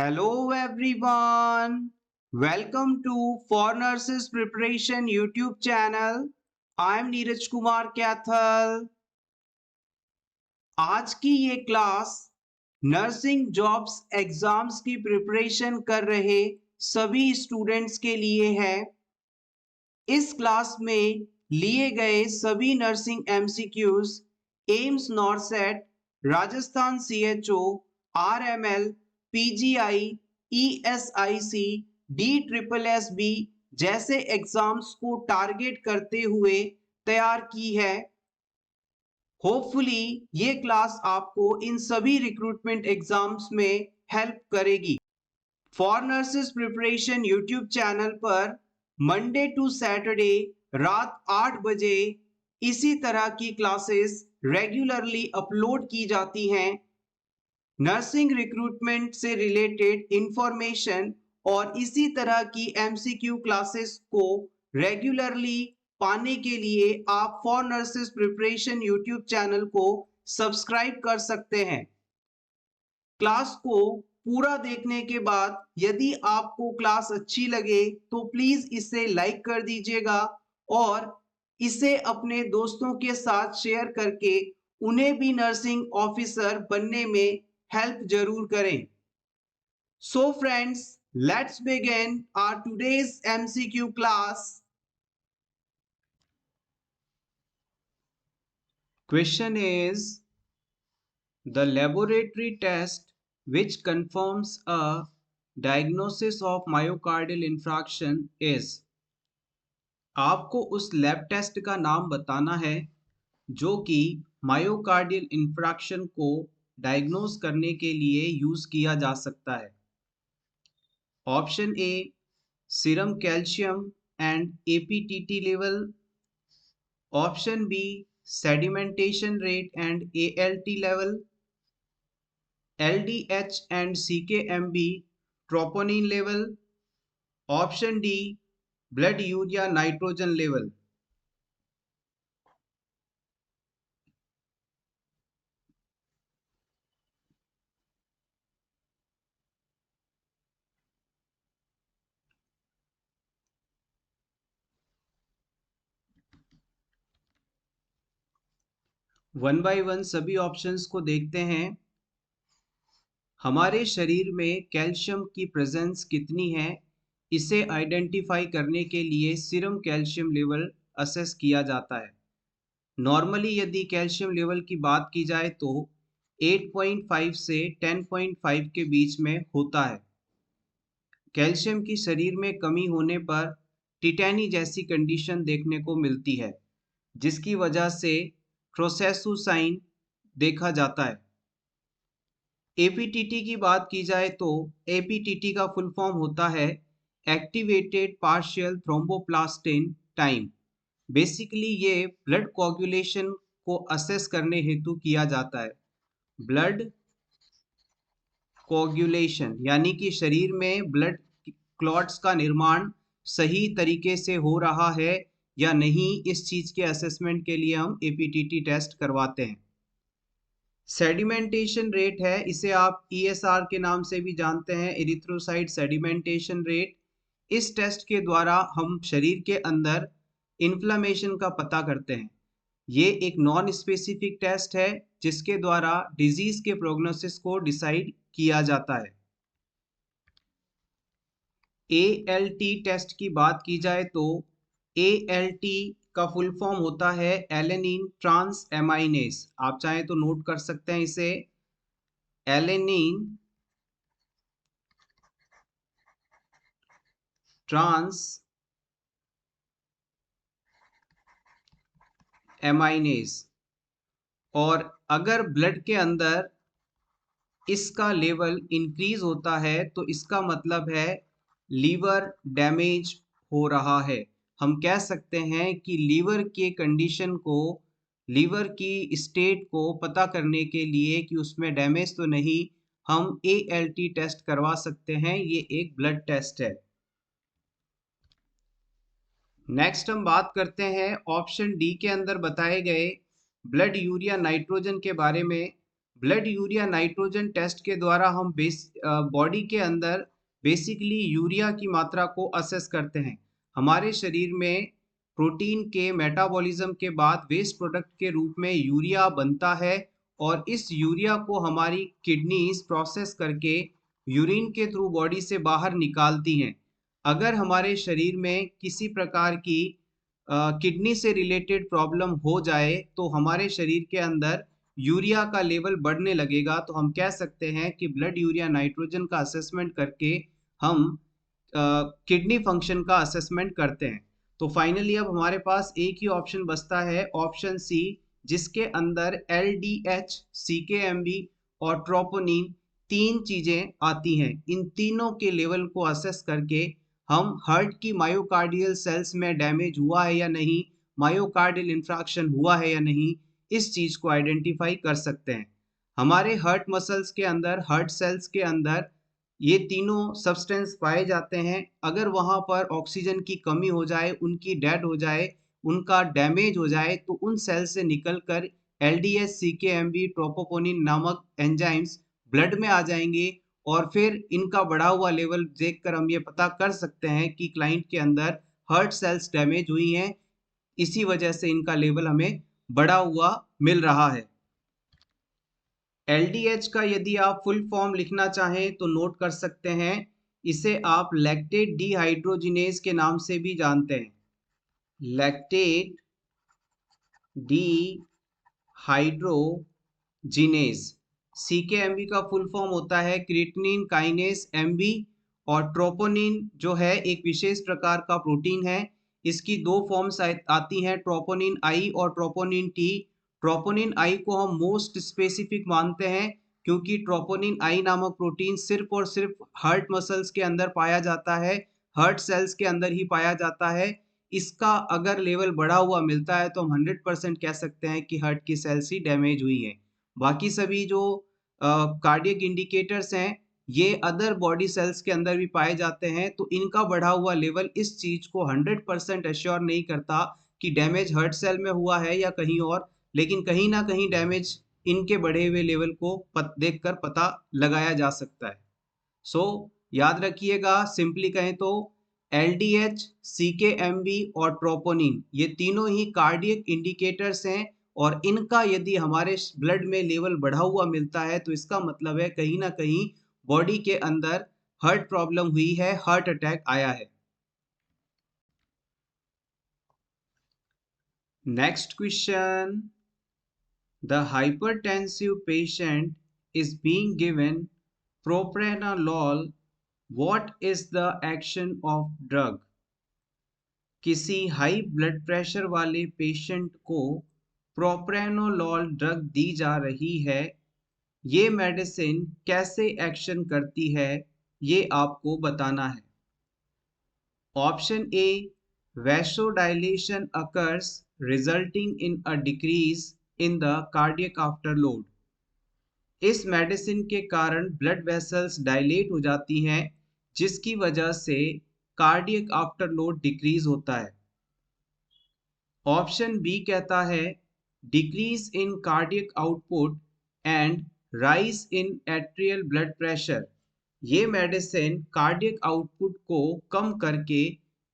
Hello everyone. Welcome to For Nurses Preparation YouTube channel. I'm Neeraj Kumar Kathal. आज की ये class nursing jobs exams की preparation कर रहे सभी स्टूडेंट्स के लिए है। इस क्लास में लिए गए सभी nursing MCQs AIIMS NORCET, Rajasthan CHO, RML, PGI, ESIC, DSSB जैसे एग्जाम्स को टारगेट करते हुए तैयार की है। होपफुली ये क्लास आपको इन सभी रिक्रूटमेंट एग्जाम्स में हेल्प करेगी। For nurses preparation YouTube channel पर मंडे टू सैटरडे रात 8 बजे इसी तरह की क्लासेस रेगुलरली अपलोड की जाती हैं। नर्सिंग रिक्रूटमेंट से रिलेटेड इंफॉर्मेशन और इसी तरह की एमसीक्यू क्लासेस को रेगुलरली पाने के लिए आप for nurses preparation YouTube channel को सब्सक्राइब कर सकते हैं। क्लास को पूरा देखने के बाद यदि आपको क्लास अच्छी लगे तो प्लीज इसे लाइक कर दीजिएगा और इसे अपने दोस्तों के साथ शेयर करके उन्हें भी नर्सिंग ऑफिसर बनने में हेल्प जरूर करें। So friends, let's begin our today's MCQ class. Question is, the laboratory test which confirms a diagnosis of myocardial infarction is। आपको उस लैब टेस्ट का नाम बताना है जो कि मायोकार्डियल इंफ्रैक्शन को डायग्नोज करने के लिए यूज किया जा सकता है। Option A, serum calcium and APTT level. Option B, sedimentation rate and ALT level. LDH and CKMB troponin level। Option D, blood urea nitrogen level. One by one सभी options को देखते हैं। हमारे शरीर में कैल्शियम की प्रेजेंस कितनी है, इसे आइडेंटिफाई करने के लिए सीरम कैल्शियम लेवल असेस किया जाता है। नॉर्मली यदि कैल्शियम लेवल की बात की जाए तो 8.5 से 10.5 के बीच में होता है। कैल्शियम की शरीर में कमी होने पर टिटैनी जैसी कंडीशन देखने को मिलती है, जिसकी वजह से ट्रोसेसुसाइन देखा जाता है। एपीटीटी की बात की जाए तो एपीटीटी का फुल फॉर्म होता है activated partial thromboplastin time. Basically ये ब्लड कोagulation को असेस करने हेतु किया जाता है। ब्लड कोagulation यानी कि शरीर में ब्लड क्लॉट्स का निर्माण सही तरीके से हो रहा है या नहीं, इस चीज के असेसमेंट के लिए हम एपीटीटी टेस्ट करवाते हैं। सेडिमेंटेशन रेट है, इसे आप ESR के नाम से भी जानते हैं, एरिथ्रोसाइट सेडिमेंटेशन रेट। इस टेस्ट के द्वारा हम शरीर के अंदर इन्फ्लेमेशन का पता करते हैं। ये एक नॉन स्पेसिफिक टेस्ट है जिसके द्वारा डिजीज के प्रोग्नोसिस को डिसाइड किया जाता है। ALT टेस्ट की बात की जाए तो ALT का फुल फॉर्म होता है एलेनिन ट्रांस एमाइनेज। आप चाहें तो नोट कर सकते हैं इसे, एलेनिन ट्रांस एमाइनेज। और अगर ब्लड के अंदर इसका लेवल इंक्रीज होता है तो इसका मतलब है लीवर डैमेज हो रहा है। हम कह सकते हैं कि लीवर के कंडीशन को, लीवर की स्टेट को पता करने के लिए कि उसमें डैमेज तो नहीं, हम ALT टेस्ट करवा सकते हैं। ये एक ब्लड टेस्ट है। नेक्स्ट हम बात करते हैं ऑप्शन डी के अंदर बताए गए ब्लड यूरिया नाइट्रोजन के बारे में। ब्लड यूरिया नाइट्रोजन टेस्ट के द्वारा हम बॉडी के अंदर बेसिकली यूरिया की मात्रा को असेस करते हैं। हमारे शरीर में प्रोटीन के मेटाबॉलिज्म के बाद वेस्ट प्रोडक्ट के रूप में यूरिया बनता है और इस यूरिया को हमारी किडनीज प्रोसेस करके यूरिन के थ्रू बॉडी से बाहर निकालती हैं। अगर हमारे शरीर में किसी प्रकार की किडनी से रिलेटेड प्रॉब्लम हो जाए तो हमारे शरीर के अंदर यूरिया का लेवल बढ़ने लगेगा, तो हम कह सकते हैं कि ब्लड यूरिया नाइट्रोजन का असेसमेंट करके हम किडनी फंक्शन का असेसमेंट करते हैं। तो फाइनली अब हमारे पास एक ही ऑप्शन बचता है, ऑप्शन सी, जिसके अंदर LDH, CKMB और ट्रोपोनिन तीन चीजें आती हैं। इन तीनों के लेवल को असेस करके हम हार्ट की मायोकार्डियल सेल्स में डैमेज हुआ है या नहीं, मायोकार्डियल इंफ्रैक्शन हुआ है या नहीं, इस चीज को आइडेंटिफाई कर सकते हैं। हमारे हार्ट मसल्स के अंदर, हार्ट सेल्स के अंदर ये तीनों सब्सटेंस पाए जाते हैं। अगर वहां पर ऑक्सीजन की कमी हो जाए, उनकी डेड हो जाए, उनका डैमेज हो जाए, तो उन सेल से निकलकर LDH, CKMB, ट्रोपोपोनिन नामक एंजाइम्स ब्लड में आ जाएंगे और फिर इनका बढ़ा हुआ लेवल देखकर हम ये पता कर सकते हैं कि क्लाइंट के अंदर हार्ट सेल्स डैमेज हुई हैं, इसी वजह से इनका लेवल हमें बढ़ा हुआ मिल रहा है। LDH का यदि आप फुल फॉर्म लिखना चाहें तो नोट कर सकते हैं, इसे आप लैक्टेट डिहाइड्रोजिनेज के नाम से भी जानते हैं। Lactate dehydrogenase. CKMB का फुल फॉर्म होता है क्रिएटिनिन काइनेज MB, और ट्रोपोनिन जो है एक विशेष प्रकार का प्रोटीन है। इसकी दो फॉर्म्स आती हैं, ट्रोपोनिन I और ट्रोपोनिन T। ट्रोपोनिन I को हम मोस्ट स्पेसिफिक मानते हैं क्योंकि ट्रोपोनिन I नामक प्रोटीन सिर्फ और सिर्फ हार्ट मसल्स के अंदर पाया जाता है, हार्ट सेल्स के अंदर ही पाया जाता है। इसका अगर लेवल बढ़ा हुआ मिलता है तो हम 100% कह सकते हैं कि हार्ट की सेल्स ही डैमेज हुई हैं। बाकी सभी जो कार्डियक इंडिकेटर्स हैं ये अदर बॉडी सेल्स के अंदर भी पाए जाते हैं, तो इनका बढ़ा हुआ लेवल इस चीज को 100% एश्योर नहीं करता कि डैमेज हार्ट सेल में हुआ है या कहीं और, लेकिन कहीं ना कहीं डैमेज इनके बढ़े हुए लेवल को देखकर पता लगाया जा सकता है। सो याद रखिएगा, सिंपली कहें तो LDH, CKMB और ट्रोपोनिन ये तीनों ही कार्डियक इंडिकेटर्स हैं और इनका यदि हमारे ब्लड में लेवल बढ़ा हुआ मिलता है तो इसका मतलब है कहीं ना कहीं बॉडी के अंदर हार्ट प्रॉब्लम हुई है, हार्ट अटैक आया है। Next question, the hypertensive patient is being given propranolol. What is the action of drug? किसी हाई ब्लड प्रेशर वाले पेशेंट को प्रोप्रेनोलॉल ड्रग दी जा रही है। ये मेडिसिन कैसे एक्शन करती है ये आपको बताना है। Option A, vasodilation occurs resulting in a decrease in the cardiac afterload. इस मेडिसिन के कारण ब्लड वेसल्स डायलेट हो जाती हैं जिसकी वजह से कार्डियक आफ्टरलोड डिक्रीज होता है। ऑप्शन बी कहता है decrease in cardiac output and rise in atrial blood pressure. ये मेडिसिन कार्डियक आउटपुट को कम करके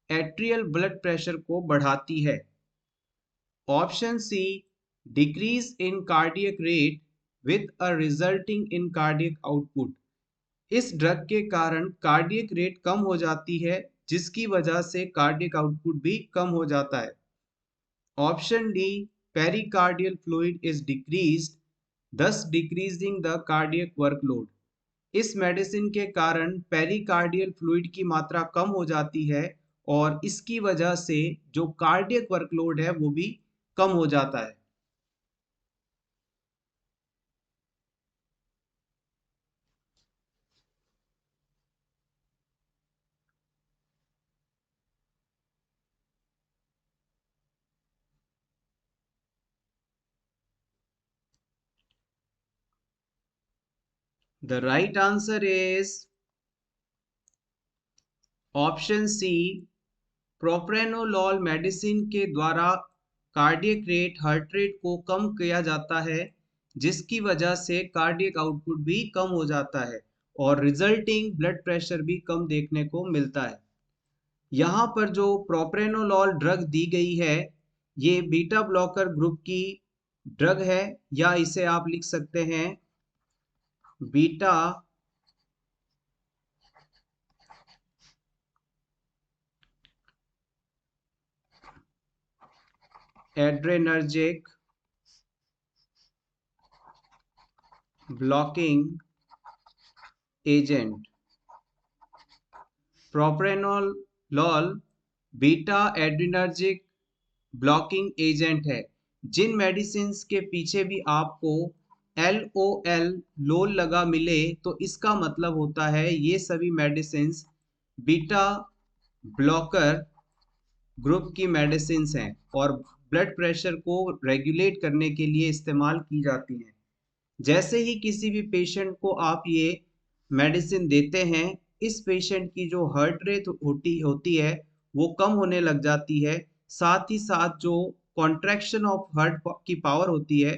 एट्रियल ब्लड प्रेशर को बढ़ाती है। Option C, decrease in cardiac rate with a resulting in cardiac output. इस ड्रग के कारण कार्डियक रेट कम हो जाती है जिसकी वजह से कार्डियक आउटपुट भी कम हो जाता है। Option D, pericardial fluid is decreased thus decreasing the cardiac workload। इस मेडिसिन के कारण पेरिकार्डियल फ्लूइड की मात्रा कम हो जाती है और इसकी वजह से जो कार्डियक वर्कलोड है वो भी कम हो जाता है। The right answer is option C, propranolol medicine के द्वारा कार्डियक रेट, हार्ट रेट को कम किया जाता है जिसकी वजह से कार्डियक आउटपुट भी कम हो जाता है और रिजल्टिंग ब्लड प्रेशर भी कम देखने को मिलता है। यहाँ पर जो प्रोप्रेनोलॉल ड्रग दी गई है, ये बीटा ब्लॉकर ग्रुप की ड्रग है, या इसे आप लिख सकते हैं beta adrenergic blocking agent. Propranolol beta adrenergic blocking agent है। जिन मेडिसिन के पीछे भी आपको LOL लोल लगा मिले तो इसका मतलब होता है ये सभी मेडिसिन बीटा ब्लॉकर ग्रुप की मेडिसिन हैं और ब्लड प्रेशर को रेगुलेट करने के लिए इस्तेमाल की जाती हैं। जैसे ही किसी भी पेशेंट को आप ये मेडिसिन देते हैं, इस पेशेंट की जो हार्ट रेट होती है वो कम होने लग जाती है। साथ ही साथ जो कॉन्ट्रैक्शन ऑफ हार्ट की पावर होती है,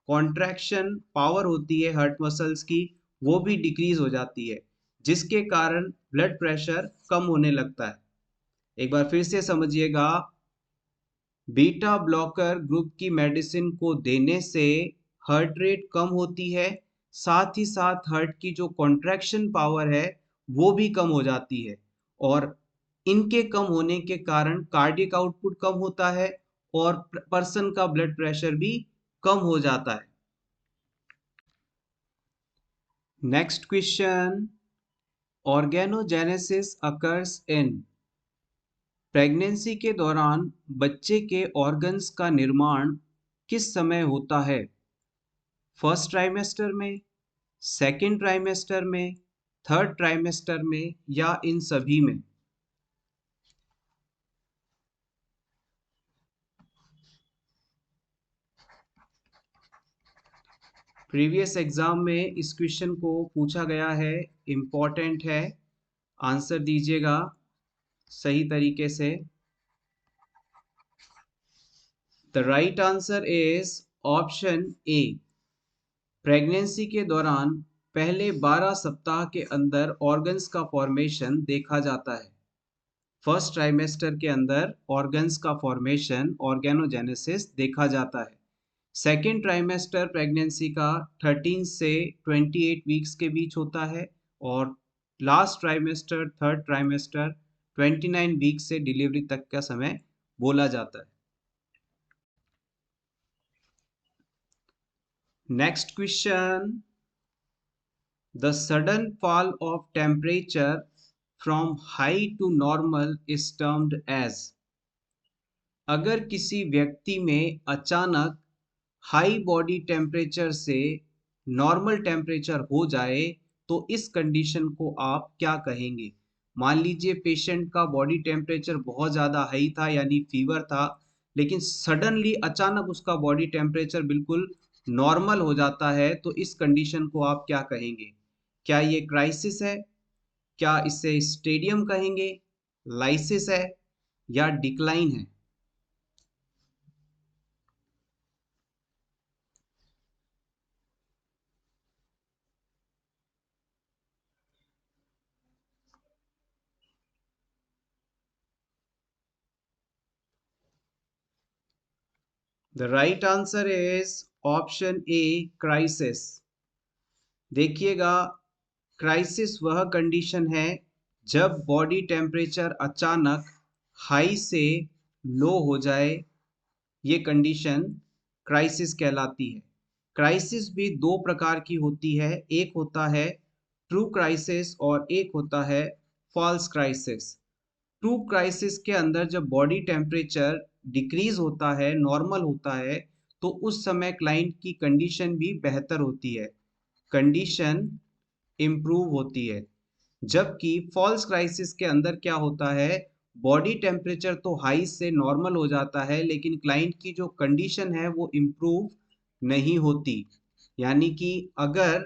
कॉन्ट्रैक्शन पावर होती है हार्ट मसल्स की, वो भी डिक्रीज हो जाती है, जिसके कारण ब्लड प्रेशर कम होने लगता है। एक बार फिर से समझिएगा, बीटा ब्लॉकर ग्रुप की मेडिसिन को देने से हार्ट रेट कम होती है, साथ ही साथ हार्ट की जो कॉन्ट्रैक्शन पावर है वो भी कम हो जाती है और इनके कम होने के कारण कार्डियक आउटपुट कम होता है और पर्सन का ब्लड प्रेशर भी कम हो जाता है। Next question, organogenesis occurs in. Pregnancy के दौरान बच्चे के ऑर्गन्स का निर्माण किस समय होता है? फर्स्ट ट्राइमेस्टर में, सेकेंड ट्राइमेस्टर में, थर्ड ट्राइमेस्टर में, या इन सभी में? प्रीवियस एग्जाम में इस क्वेश्चन को पूछा गया है, इम्पॉर्टेंट है, आंसर दीजिएगा सही तरीके से। The right answer is option A. Pregnancy के दौरान पहले 12 सप्ताह के अंदर ऑर्गन्स का फॉर्मेशन देखा जाता है। फर्स्ट ट्राइमेस्टर के अंदर ऑर्गन्स का फॉर्मेशन, ऑर्गेनोजेनेसिस देखा जाता है। सेकेंड ट्राइमेस्टर प्रेगनेंसी का 13 से 28 वीक्स के बीच होता है और last trimester, third trimester 29 week से डिलीवरी तक का समय बोला जाता है। Next question, the sudden fall of temperature from high to normal is termed as. अगर किसी व्यक्ति में अचानक हाई बॉडी टेम्परेचर से नॉर्मल टेम्परेचर हो जाए तो इस कंडीशन को आप क्या कहेंगे? मान लीजिए पेशेंट का बॉडी टेम्परेचर बहुत ज़्यादा हाई था, यानी फीवर था, लेकिन सडनली अचानक उसका बॉडी टेम्परेचर बिल्कुल नॉर्मल हो जाता है, तो इस कंडीशन को आप क्या कहेंगे? क्या ये क्राइसिस है? क्या इसे स्टेडियम कहेंगे, लाइसिस है, या डिक्लाइन है? The right answer is option A, crisis. देखिएगा, क्राइसिस वह कंडीशन है जब बॉडी टेम्परेचर अचानक हाई से लो हो जाए, ये कंडीशन क्राइसिस कहलाती है। क्राइसिस भी दो प्रकार की होती है, एक होता है ट्रू क्राइसिस और एक होता है फॉल्स क्राइसिस। ट्रू क्राइसिस के अंदर जब बॉडी टेम्परेचर डिक्रीज होता है, नॉर्मल होता है, तो उस समय क्लाइंट की कंडीशन भी बेहतर होती है, कंडीशन इम्प्रूव होती है। जबकि फॉल्स क्राइसिस के अंदर क्या होता है, बॉडी टेम्परेचर तो हाई से नॉर्मल हो जाता है लेकिन क्लाइंट की जो कंडीशन है वो इम्प्रूव नहीं होती। यानी कि अगर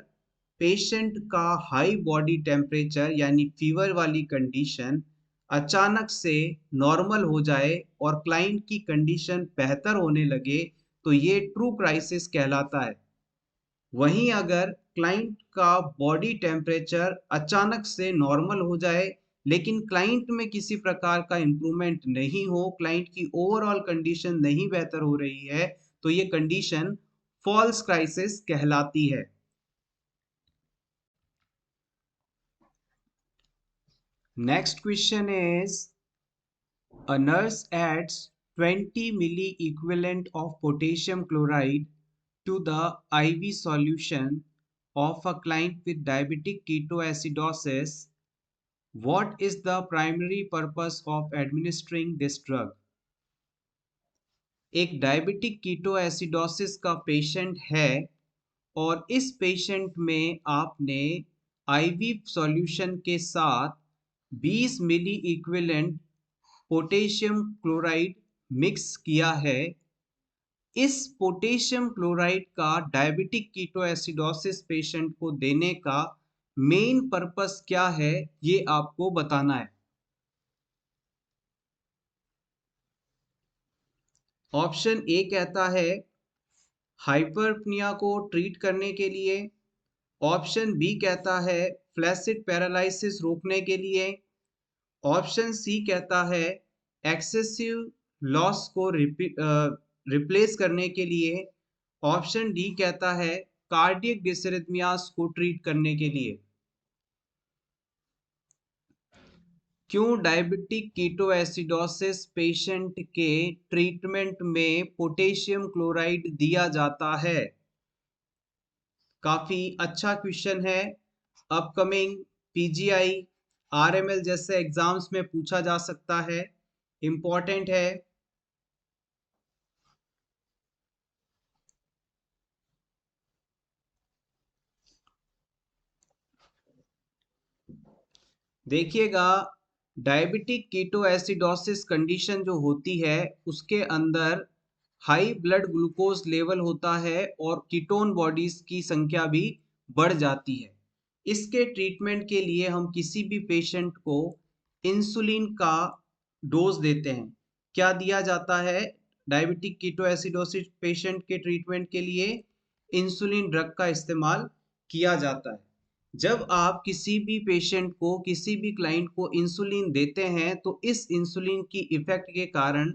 पेशेंट का हाई बॉडी टेम्परेचर यानी फीवर वाली कंडीशन अचानक से नॉर्मल हो जाए और क्लाइंट की कंडीशन बेहतर होने लगे, तो ये ट्रू क्राइसिस कहलाता है। वहीं अगर क्लाइंट का बॉडी टेम्परेचर अचानक से नॉर्मल हो जाए लेकिन क्लाइंट में किसी प्रकार का इंप्रूवमेंट नहीं हो, क्लाइंट की ओवरऑल कंडीशन नहीं बेहतर हो रही है, तो ये कंडीशन फॉल्स क्राइसिस कहलाती है। Next question is a nurse adds 20 milli equivalent of potassium chloride to the IV solution of a client with diabetic ketoacidosis. What is the primary purpose of administering this drug? एक diabetic ketoacidosis का patient है और इस patient में आपने ivy solution के साथ 20 मिली equivalent potassium chloride mix किया है। इस पोटेशियम क्लोराइड का डायबिटिक कीटोएसिडोसिस पेशेंट को देने का मेन पर्पस क्या है, ये आपको बताना है। ऑप्शन ए कहता है हाइपरपनिया को ट्रीट करने के लिए। ऑप्शन बी कहता है फ्लैसिड पैरालिसिस रोकने के लिए। ऑप्शन सी कहता है एक्सेसिव लॉस को रिप्लेस करने के लिए। ऑप्शन डी कहता है कार्डियक डिसरिथमियास को ट्रीट करने के लिए। क्यों डायबिटिक कीटोएसिडोसिस पेशेंट के ट्रीटमेंट में पोटेशियम क्लोराइड दिया जाता है? काफी अच्छा क्वेश्चन है। अपकमिंग पीजीआई, आरएमएल जैसे एग्जाम्स में पूछा जा सकता है, इंपॉर्टेंट है। देखिएगा, डायबिटिक कीटोएसिडोसिस कंडीशन जो होती है उसके अंदर हाई ब्लड ग्लूकोज लेवल होता है और कीटोन बॉडीज की संख्या भी बढ़ जाती है। इसके ट्रीटमेंट के लिए हम किसी भी पेशेंट को इंसुलिन का डोज देते हैं। क्या दिया जाता है डायबिटिक कीटोएसिडोसिस पेशेंट के ट्रीटमेंट के लिए? इंसुलिन ड्रग का इस्तेमाल किया जाता है। जब आप किसी भी पेशेंट को, किसी भी क्लाइंट को इंसुलिन देते हैं तो इस इंसुलिन की इफेक्ट के कारण,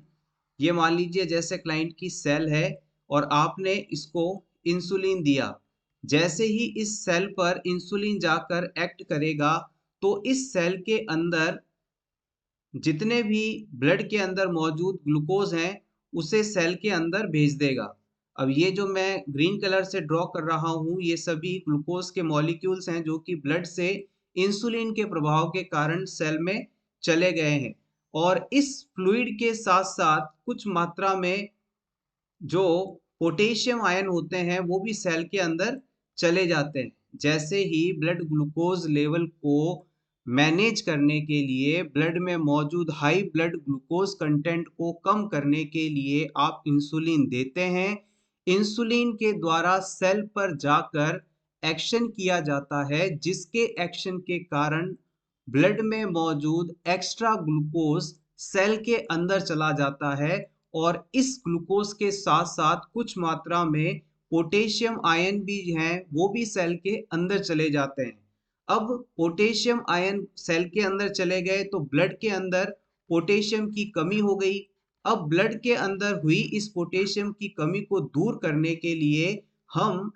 ये मान लीजिए जैसे क्लाइंट की सेल है और आपने इसको इंसुलिन दिया, जैसे ही इस सेल पर इंसुलिन जाकर एक्ट करेगा तो इस सेल के अंदर जितने भी ब्लड के अंदर मौजूद ग्लूकोज हैं उसे सेल के अंदर भेज देगा। अब ये जो मैं ग्रीन कलर से ड्रॉ कर रहा हूँ ये सभी ग्लूकोज के मॉलिक्यूल्स हैं जो कि ब्लड से इंसुलिन के प्रभाव के कारण सेल में चले गए हैं और इस फ्लूइड के साथ साथ कुछ मात्रा में जो पोटेशियम आयन होते हैं वो भी सेल के अंदर चले जाते हैं। जैसे ही ब्लड ग्लूकोज लेवल को मैनेज करने के लिए, ब्लड में मौजूद हाई ब्लड ग्लूकोज कंटेंट को कम करने के लिए आप इंसुलिन देते हैं। इंसुलिन के द्वारा सेल पर जाकर एक्शन किया जाता है जिसके एक्शन के कारण ब्लड में मौजूद एक्स्ट्रा ग्लूकोज सेल के अंदर चला जाता है और इस ग्लूकोज के साथ साथ कुछ मात्रा में पोटेशियम आयन भी हैं वो भी सेल के अंदर चले जाते हैं। अब पोटेशियम आयन सेल के अंदर चले गए तो ब्लड के अंदर पोटेशियम की कमी हो गई। अब ब्लड के अंदर हुई इस पोटेशियम की कमी को दूर करने के लिए हम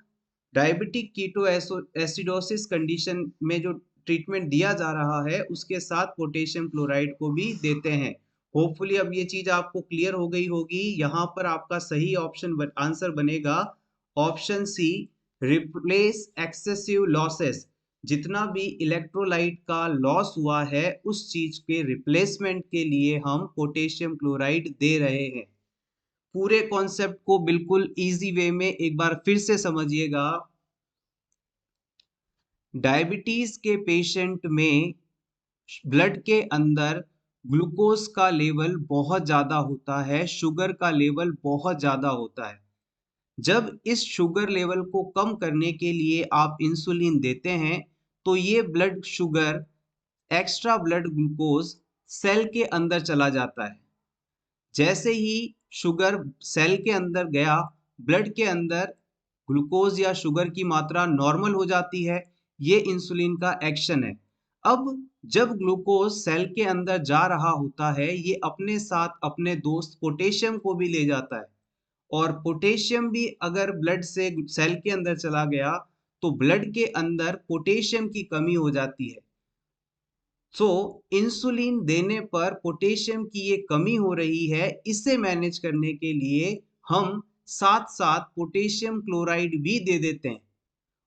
डायबिटिक कीटो एसिडोसिस कंडीशन में जो ट्रीटमेंट दिया जा रहा है उसके साथ पोटेशियम क्लोराइड को भी देते हैं। होपफुली अब ये चीज आपको क्लियर हो गई होगी। यहाँ पर आपका सही ऑप्शन आंसर बनेगा option C, replace excessive losses. जितना भी इलेक्ट्रोलाइट का लॉस हुआ है उस चीज के रिप्लेसमेंट के लिए हम पोटेशियम क्लोराइड दे रहे हैं। पूरे कॉन्सेप्ट को बिल्कुल इजी वे में एक बार फिर से समझिएगा। डायबिटीज के पेशेंट में ब्लड के अंदर ग्लूकोज का लेवल बहुत ज़्यादा होता है, शुगर का लेवल बहुत ज़्यादा होता है। जब इस शुगर लेवल को कम करने के लिए आप इंसुलिन देते हैं तो ये blood sugar, extra blood glucose cell के अंदर चला जाता है। जैसे ही शुगर सेल के अंदर गया, ब्लड के अंदर ग्लूकोज या शुगर की मात्रा नॉर्मल हो जाती है। ये इंसुलिन का एक्शन है। अब जब ग्लूकोज सेल के अंदर जा रहा होता है, ये अपने साथ अपने दोस्त पोटेशियम को भी ले जाता है, और पोटेशियम भी अगर ब्लड से सेल के अंदर चला गया तो ब्लड के अंदर पोटेशियम की कमी हो जाती है। सो इंसुलिन देने पर पोटेशियम की ये कमी हो रही है, इसे मैनेज करने के लिए हम साथ साथ पोटेशियम क्लोराइड भी दे देते हैं।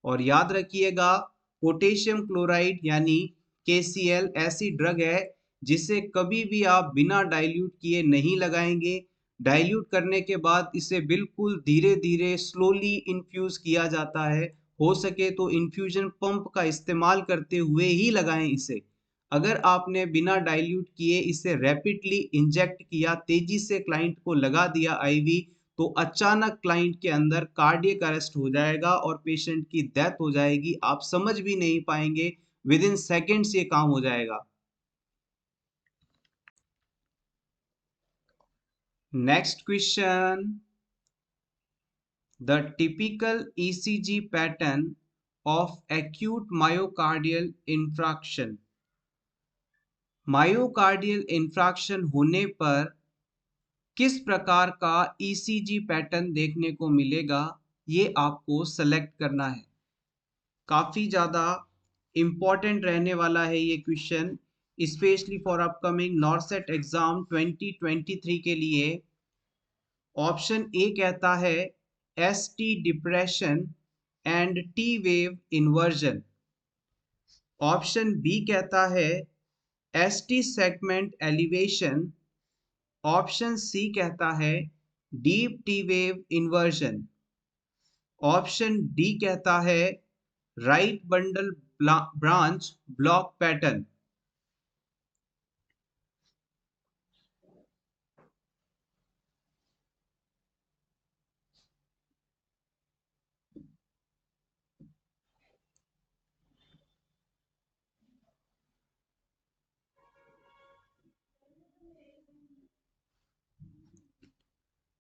और याद रखिएगा, पोटेशियम क्लोराइड यानी KCl ऐसी ड्रग है जिसे कभी भी आप बिना डाइल्यूट किए नहीं लगाएंगे। डाइल्यूट करने के बाद इसे बिल्कुल धीरे धीरे स्लोली इन्फ्यूज किया जाता है। हो सके तो इन्फ्यूजन पंप का इस्तेमाल करते हुए ही लगाएं इसे। अगर आपने बिना डाइल्यूट किए इसे रैपिडली इंजेक्ट किया, तेजी से क्लाइंट को लगा दिया IV, तो अचानक क्लाइंट के अंदर कार्डियक अरेस्ट हो जाएगा और पेशेंट की डेथ हो जाएगी। आप समझ भी नहीं पाएंगे, विद इन सेकेंड्स ये काम हो जाएगा। Next question, the typical ECG pattern of acute myocardial infraction. Myocardial infraction होने पर किस प्रकार का ECG पैटर्न देखने को मिलेगा, ये आपको सेलेक्ट करना है। काफ़ी ज़्यादा इम्पॉर्टेंट रहने वाला है ये question, specially for upcoming NORCET exam 2023 के लिए। ऑप्शन ए कहता है ST depression and T wave inversion. Option B कहता है ST segment elevation. Option C कहता है deep T wave inversion. Option D कहता है right bundle branch block pattern.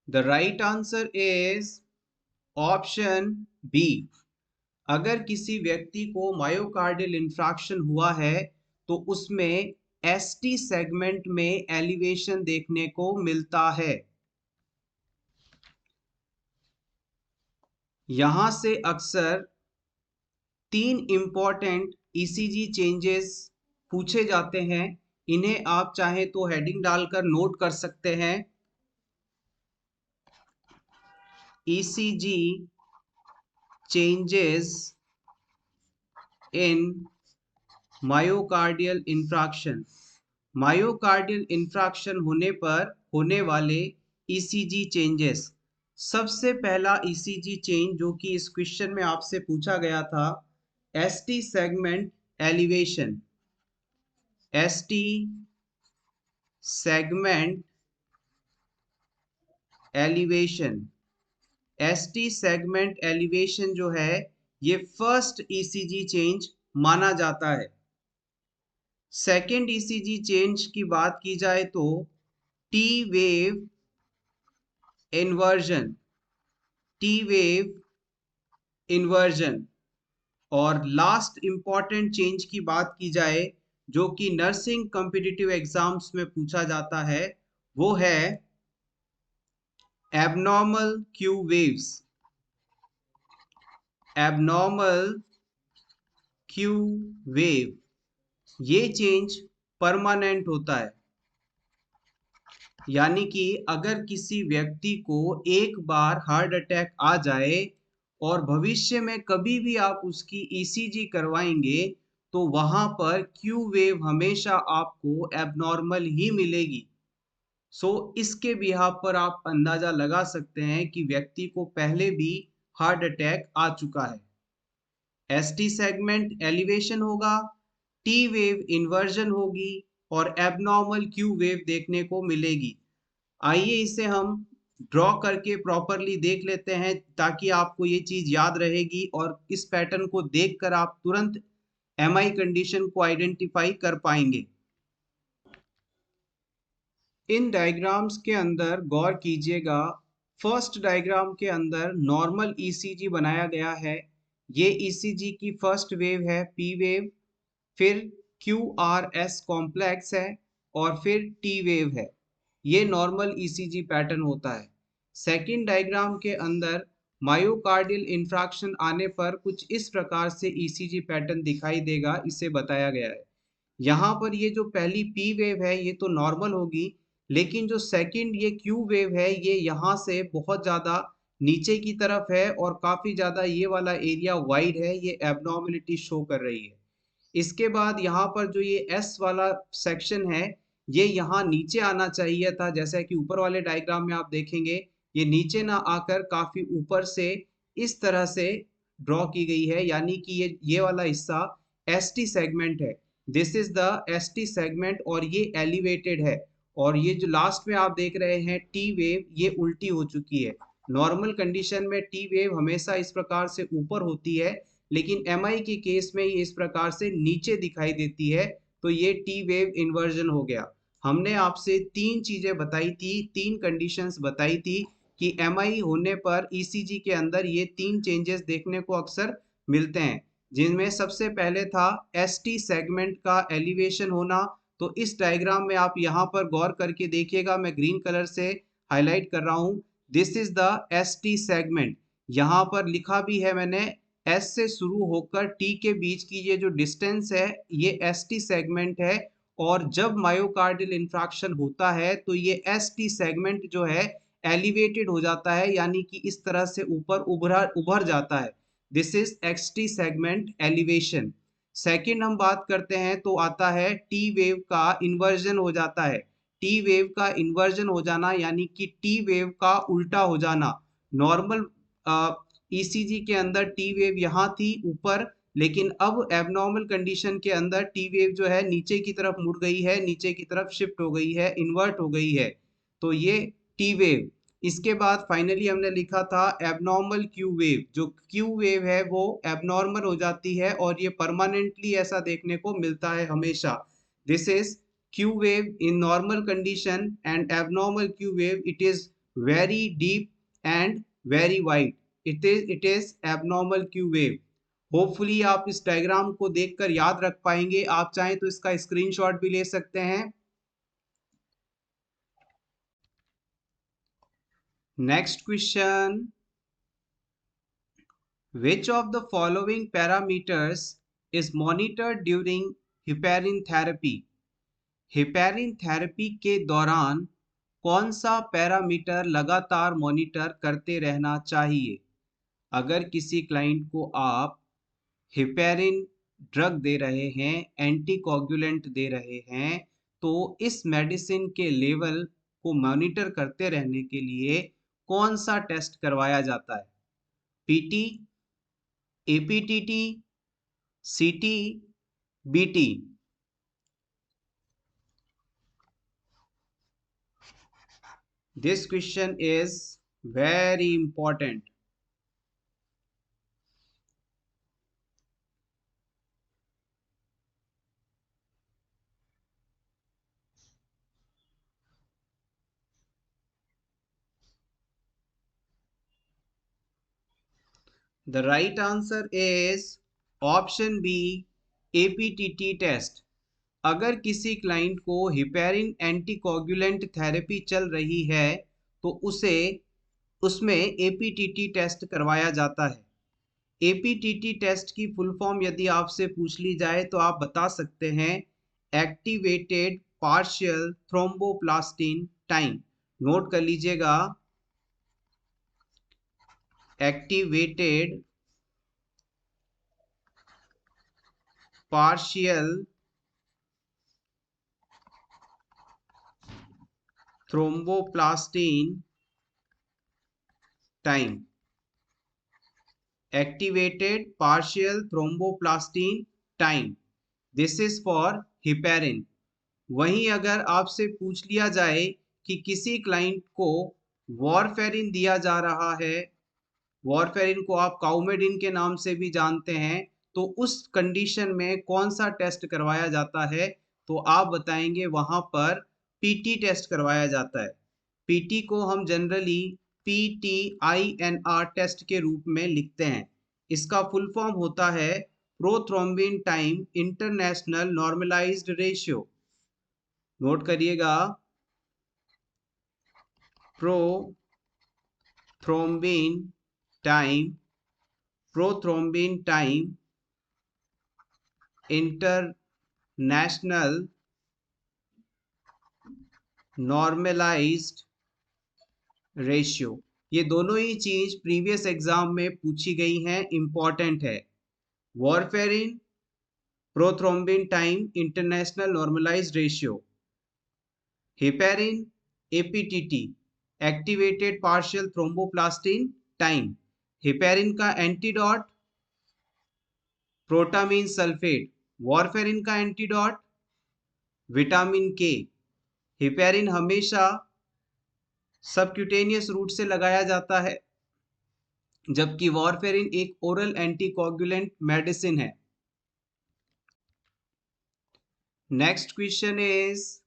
The right answer is option B. अगर किसी व्यक्ति को मायोकार्डियल इंफ्रैक्शन हुआ है तो उसमें ST सेगमेंट में एलिवेशन देखने को मिलता है। यहां से अक्सर 3 इंपॉर्टेंट ECG चेंजेस पूछे जाते हैं। इन्हें आप चाहे तो हेडिंग डालकर नोट कर सकते हैं। ECG changes in myocardial infraction. Myocardial infraction होने पर होने वाले ECG चेंजेस। सबसे पहला ECG चेंज जो कि इस क्वेश्चन में आपसे पूछा गया था, ST segment elevation. ST segment elevation. ST segment elevation जो है ये फर्स्ट ECG चेंज माना जाता है। सेकेंड ECG चेंज की बात की जाए तो T wave inversion. T wave inversion. और लास्ट इंपॉर्टेंट चेंज की बात की जाए जो कि नर्सिंग कॉम्पिटिटिव एग्जाम्स में पूछा जाता है, वो है abnormal Q waves. Abnormal Q wave, ये चेंज परमानेंट होता है। यानी कि अगर किसी व्यक्ति को एक बार हार्ट अटैक आ जाए और भविष्य में कभी भी आप उसकी ECG करवाएंगे तो वहां पर Q वेव हमेशा आपको एबनॉर्मल ही मिलेगी। सो इसके बिहाफ पर आप अंदाजा लगा सकते हैं कि व्यक्ति को पहले भी हार्ट अटैक आ चुका है। ST सेगमेंट एलिवेशन होगा, T वेव इन्वर्जन होगी और एबनॉर्मल Q वेव देखने को मिलेगी। आइए इसे हम ड्रॉ करके प्रॉपरली देख लेते हैं ताकि आपको ये चीज याद रहेगी और इस पैटर्न को देखकर आप तुरंत MI कंडीशन को आइडेंटिफाई कर पाएंगे। इन डायग्राम्स के अंदर गौर कीजिएगा। फर्स्ट डायग्राम के अंदर नॉर्मल ईसीजी बनाया गया है। ये ईसीजी की फर्स्ट वेव है पी वेव, फिर क्यू आर एस कॉम्प्लेक्स है और फिर टी वेव है। ये नॉर्मल ईसीजी पैटर्न होता है। सेकंड डायग्राम के अंदर मायोकार्डियल इंफ्रैक्शन आने पर कुछ इस प्रकार से ईसीजी पैटर्न दिखाई देगा, इसे बताया गया है। यहाँ पर ये जो पहली पी वेव है ये तो नॉर्मल होगी, लेकिन जो सेकंड ये क्यू वेव है ये यहाँ से बहुत ज़्यादा नीचे की तरफ है और काफ़ी ज़्यादा ये वाला एरिया वाइड है, ये एबनॉर्मलिटी शो कर रही है। इसके बाद यहाँ पर जो ये एस वाला सेक्शन है ये यहाँ नीचे आना चाहिए था, जैसा कि ऊपर वाले डायग्राम में आप देखेंगे ये नीचे ना आकर काफ़ी ऊपर से इस तरह से ड्रॉ की गई है, यानी कि ये वाला हिस्सा एसटी सेगमेंट है। This is the ST segment और ये एलिवेटेड है। और ये जो लास्ट में आप देख रहे हैं टी वेव, ये उल्टी हो चुकी है। नॉर्मल कंडीशन में टी वेव हमेशा इस प्रकार से ऊपर होती है, लेकिन एम आई के केस में ये इस प्रकार से नीचे दिखाई देती है, तो ये टी वेव इन्वर्जन हो गया। हमने आपसे तीन चीजें बताई थी, तीन कंडीशंस बताई थी कि एम आई होने पर ईसीजी के अंदर ये तीन चेंजेस देखने को अक्सर मिलते हैं, जिनमें सबसे पहले था एसटी सेगमेंट का एलिवेशन होना। तो इस डायग्राम में आप यहाँ पर गौर करके देखिएगा, मैं ग्रीन कलर से हाईलाइट कर रहा हूँ। This is the ST segment. यहाँ पर लिखा भी है मैंने, एस से शुरू होकर टी के बीच की ये जो डिस्टेंस है ये एसटी सेगमेंट है। और जब मायोकार्डियल इंफ्रैक्शन होता है तो ये एसटी सेगमेंट जो है एलिवेटेड हो जाता है, यानी कि इस तरह से ऊपर उभर जाता है। This is ST segment elevation. Second हम बात करते हैं तो आता है टी वेव का इन्वर्जन हो जाता है। टी वेव का इन्वर्जन हो जाना यानी कि टी वेव का उल्टा हो जाना। नॉर्मल ईसीजी के अंदर टी वेव यहाँ थी ऊपर, लेकिन अब एबनॉर्मल कंडीशन के अंदर टी वेव जो है नीचे की तरफ मुड़ गई है, नीचे की तरफ शिफ्ट हो गई है, इन्वर्ट हो गई है। तो ये टी वेव। इसके बाद फाइनली हमने लिखा था एबनॉर्मल क्यू वेव। जो क्यू वेव है वो एबनॉर्मल हो जाती है और ये परमानेंटली ऐसा देखने को मिलता है हमेशा। This is Q wave in normal condition and abnormal Q wave, it is very deep and very wide. It is abnormal Q wave. Hopefully आप इस डायग्राम को देखकर याद रख पाएंगे। आप चाहें तो इसका स्क्रीनशॉट भी ले सकते हैं। Next question, which of the following parameters is monitored during heparin therapy? heparin therapy के दौरान कौन सा पैरामीटर लगातार मॉनिटर करते रहना चाहिए? अगर किसी क्लाइंट को आप हेपेरिन ड्रग दे रहे हैं, एंटीकोगुलेंट दे रहे हैं, तो इस मेडिसिन के लेवल को मॉनिटर करते रहने के लिए कौन सा टेस्ट करवाया जाता है? पीटी, एपीटीटी, सीटी, BT? This question is very important. The right answer is option B, APTT test. अगर किसी क्लाइंट को हिपेरिन एंटीकोगुलेंट थेरेपी चल रही है तो उसे उसमें एपीटीटी टेस्ट करवाया जाता है। एपीटीटी टेस्ट की फुल फॉर्म यदि आपसे पूछ ली जाए तो आप बता सकते हैं activated partial thromboplastin time. Note कर लीजिएगा, activated partial thromboplastin time. Activated partial thromboplastin time, this is for heparin. वहीं अगर आपसे पूछ लिया जाए कि किसी क्लाइंट को वॉरफेरिन दिया जा रहा है, वॉरफेरिन को आप काउमेडिन के नाम से भी जानते हैं, तो उस कंडीशन में कौन सा टेस्ट करवाया जाता है? तो आप बताएंगे वहां पर पीटी टेस्ट करवाया जाता है। पीटी को हम जनरली PTINR टेस्ट के रूप में लिखते हैं। इसका फुल फॉर्म होता है prothrombin time international normalised ratio. Note करिएगा, prothrombin time international normalised ratio. ये दोनों ही चीज प्रीवियस एग्जाम में पूछी गई हैं, इंपॉर्टेंट है। Warfarin, prothrombin time international normalised ratio. Heparin, APTT, activated partial thromboplastin time. Heparin का एंटीडोट प्रोटामीन सल्फेट, वॉरफेरिन का एंटीडोट विटामिन के। हेपेरिन हमेशा सबक्यूटेनियस रूट से लगाया जाता है, जबकि वॉरफेरिन एक ओरल एंटीकोगुलेंट मेडिसिन है। Next question is,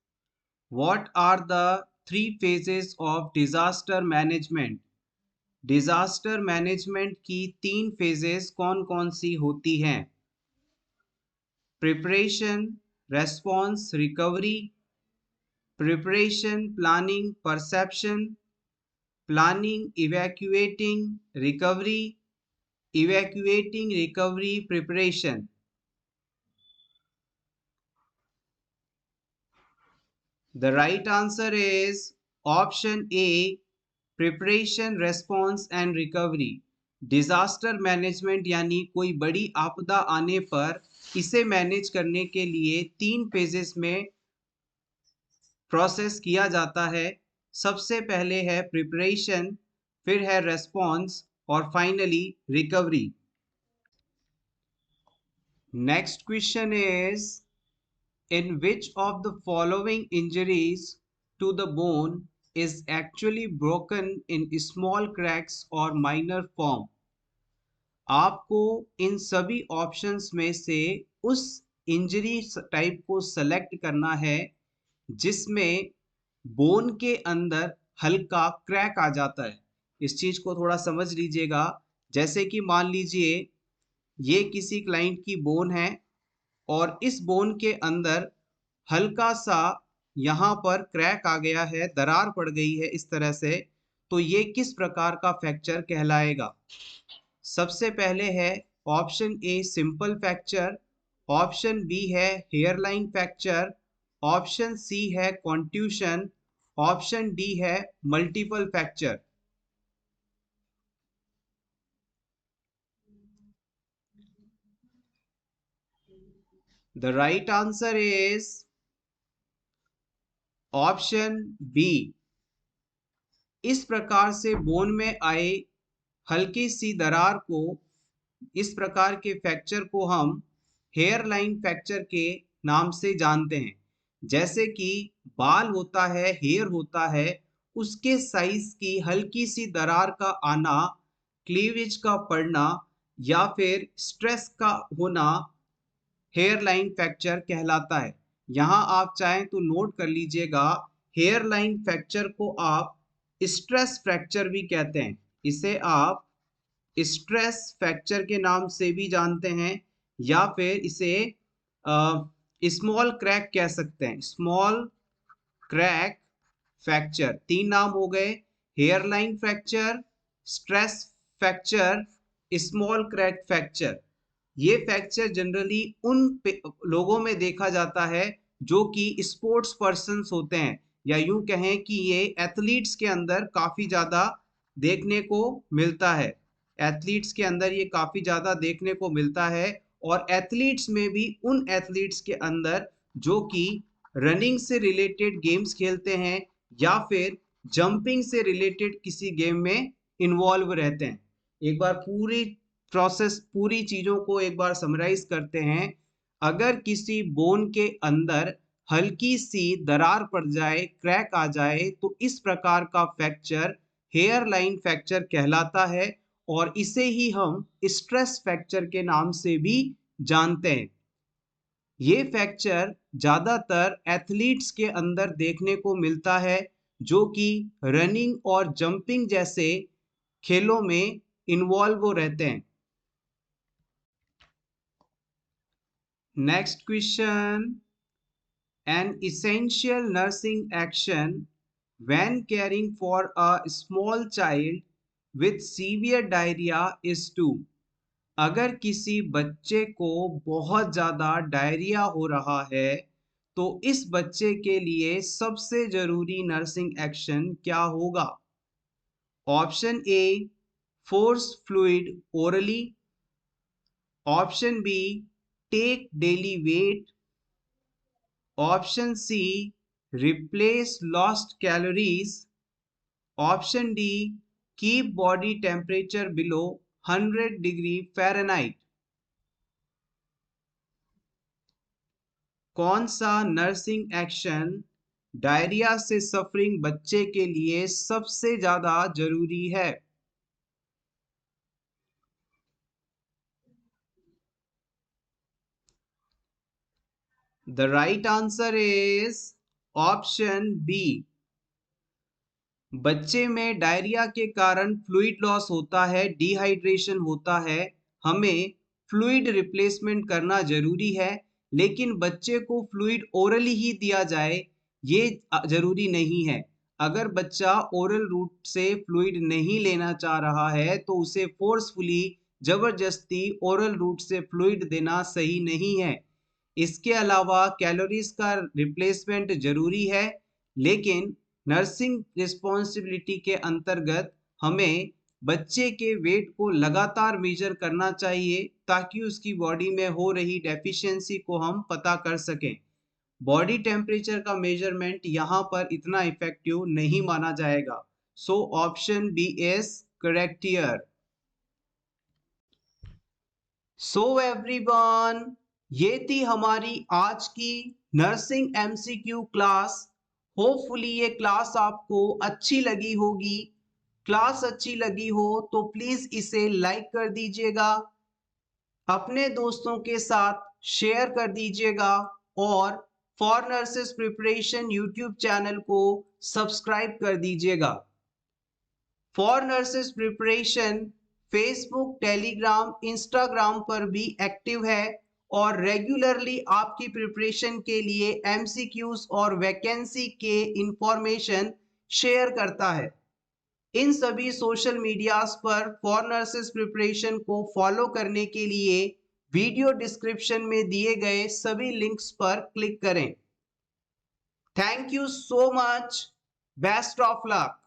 what are the 3 phases of disaster management? Disaster management की 3 फेजेस कौन कौन सी होती हैं? Preparation, response, recovery. Preparation, planning, perception. Planning, evacuating, recovery. Evacuating, recovery, preparation. The right answer is option A, preparation, response and recovery. Disaster management यानी कोई बड़ी आपदा आने पर इसे मैनेज करने के लिए 3 फेजेस में प्रोसेस किया जाता है। सबसे पहले है प्रिपरेशन, फिर है रेस्पॉन्स और finally recovery. Next question is, in which of the following injuries to the bone is actually broken in small cracks or minor form? आपको इन सभी ऑप्शंस में से उस इंजरी टाइप को सेलेक्ट करना है जिसमें बोन के अंदर हल्का क्रैक आ जाता है। इस चीज को थोड़ा समझ लीजिएगा। जैसे कि मान लीजिए ये किसी क्लाइंट की बोन है और इस बोन के अंदर हल्का सा यहाँ पर क्रैक आ गया है, दरार पड़ गई है इस तरह से, तो ये किस प्रकार का फ्रैक्चर कहलाएगा? सबसे पहले है option A simple fracture, option B है हेयरलाइन फ्रैक्चर, ऑप्शन सी है कॉन्ट्यूशन, ऑप्शन डी है multiple fracture. The right answer is option B. इस प्रकार से बोन में आए हल्की सी दरार को, इस प्रकार के फ्रैक्चर को हम हेयर लाइन फ्रैक्चर के नाम से जानते हैं। जैसे कि बाल होता है, हेयर होता है, उसके साइज की हल्की सी दरार का आना, क्लीवेज का पड़ना या फिर स्ट्रेस का होना हेयर लाइन फ्रैक्चर कहलाता है। यहाँ आप चाहें तो नोट कर लीजिएगा, हेयर लाइन फ्रैक्चर को आप स्ट्रेस फ्रैक्चर भी कहते हैं। इसे आप स्ट्रेस फ्रैक्चर के नाम से भी जानते हैं या फिर इसे स्मॉल क्रैक कह सकते हैं। स्मॉल क्रैक फ्रैक्चर, 3 नाम हो गए, hair line fracture, stress fracture, small crack fracture. ये फ्रैक्चर जनरली उन लोगों में देखा जाता है जो कि स्पोर्ट्स पर्सन्स होते हैं, या यूं कहें कि ये एथलीट्स के अंदर काफ़ी ज़्यादा देखने को मिलता है। एथलीट्स के अंदर ये काफ़ी ज़्यादा देखने को मिलता है, और एथलीट्स में भी उन एथलीट्स के अंदर जो कि रनिंग से रिलेटेड गेम्स खेलते हैं या फिर जंपिंग से रिलेटेड किसी गेम में इन्वॉल्व रहते हैं। एक बार पूरी प्रोसेस, पूरी चीज़ों को एक बार समराइज करते हैं। अगर किसी बोन के अंदर हल्की सी दरार पड़ जाए, क्रैक आ जाए, तो इस प्रकार का फ्रैक्चर हेयर लाइन फ्रैक्चर कहलाता है, और इसे ही हम स्ट्रेस फ्रैक्चर के नाम से भी जानते हैं। ये फ्रैक्चर ज़्यादातर एथलीट्स के अंदर देखने को मिलता है जो कि रनिंग और जंपिंग जैसे खेलों में इन्वॉल्व रहते हैं। Next question, an essential nursing action when caring for a small child with severe diarrhea is to, अगर किसी बच्चे को बहुत ज़्यादा डायरिया हो रहा है तो इस बच्चे के लिए सबसे ज़रूरी नर्सिंग एक्शन क्या होगा? Option A, force fluid orally. Option B, take daily weight. Option C, replace lost calories. Option D, keep body temperature below 100 degree Fahrenheit. कौन सा नर्सिंग एक्शन डायरिया से सफरिंग बच्चे के लिए सबसे ज्यादा जरूरी है? The right answer is option B. बच्चे में डायरिया के कारण फ्लूइड लॉस होता है, डिहाइड्रेशन होता है, हमें फ्लूइड रिप्लेसमेंट करना जरूरी है। लेकिन बच्चे को फ्लूइड ओरली ही दिया जाए ये जरूरी नहीं है। अगर बच्चा ओरल रूट से फ्लूइड नहीं लेना चाह रहा है तो उसे फोर्सफुली जबरदस्ती ओरल रूट से फ्लूइड देना सही नहीं है। इसके अलावा कैलोरीज का रिप्लेसमेंट जरूरी है, लेकिन नर्सिंग रिस्पॉन्सिबिलिटी के अंतर्गत हमें बच्चे के वेट को लगातार मेजर करना चाहिए ताकि उसकी बॉडी में हो रही डेफिशिएंसी को हम पता कर सकें। बॉडी टेम्परेचर का मेजरमेंट यहाँ पर इतना इफेक्टिव नहीं माना जाएगा। So option B is correct here. So everyone, ये थी हमारी आज की नर्सिंग एमसीक्यू क्लास। होपफुली ये क्लास आपको अच्छी लगी होगी। क्लास अच्छी लगी हो तो प्लीज इसे लाइक कर दीजिएगा, अपने दोस्तों के साथ शेयर कर दीजिएगा और for nurses preparation YouTube channel को सब्सक्राइब कर दीजिएगा। For nurses preparation Facebook, Telegram, Instagram पर भी एक्टिव है और रेगुलरली आपकी प्रिपरेशन के लिए एमसीक्यूज और वैकेंसी के इंफॉर्मेशन शेयर करता है। इन सभी सोशल मीडियाज पर फॉर नर्सेस प्रिपरेशन को फॉलो करने के लिए वीडियो डिस्क्रिप्शन में दिए गए सभी लिंक्स पर क्लिक करें। Thank you so much. Best of luck.